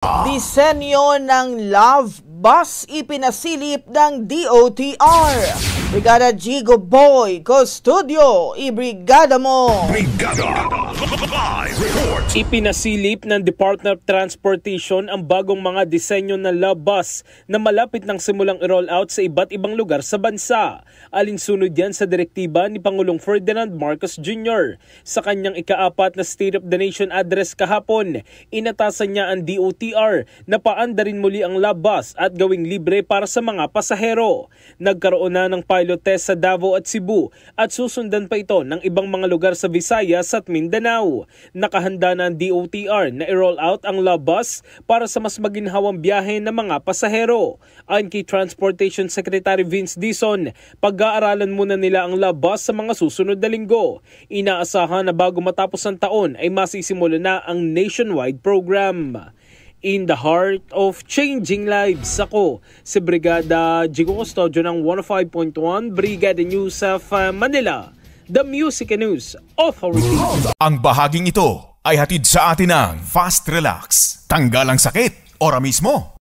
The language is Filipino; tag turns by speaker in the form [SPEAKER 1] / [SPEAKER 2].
[SPEAKER 1] Disenyo ng Love Bus ipinasilip ng DOTR. Brigada Jigo Boy, Custodio, ibrigada mo!
[SPEAKER 2] Brigada! Live report!
[SPEAKER 3] Ipinasilip ng Department of Transportation ang bagong mga disenyo ng Love Bus na malapit nang simulang i-roll out sa iba't ibang lugar sa bansa. Alinsunod yan sa direktiba ni Pangulong Ferdinand Marcos Jr. Sa kanyang ika-4 na State of the Nation address kahapon, inatasan niya ang DOTR na paandarin muli ang Love Bus at gawing libre para sa mga pasahero. Nagkaroon na ng pilot test sa Davao at Cebu at susundan pa ito ng ibang mga lugar sa Visayas at Mindanao. Nakahanda na ang DOTR na i-roll out ang Love Bus para sa mas maginhawang biyahe ng mga pasahero. Ayon kay Transportation Secretary Vince Dizon, pag-aaralan muna nila ang Love Bus sa mga susunod na linggo. Inaasahan na bago matapos ang taon ay masisimula na ang nationwide program. In the heart of changing lives, ako si Brigada Jigo Custodio ng 105.1 Brigada News of Manila, the Music and News Authority.
[SPEAKER 2] Ang bahaging ito ay hatid sa atin ng Fast Relax. Tanggal ang sakit, ora mismo.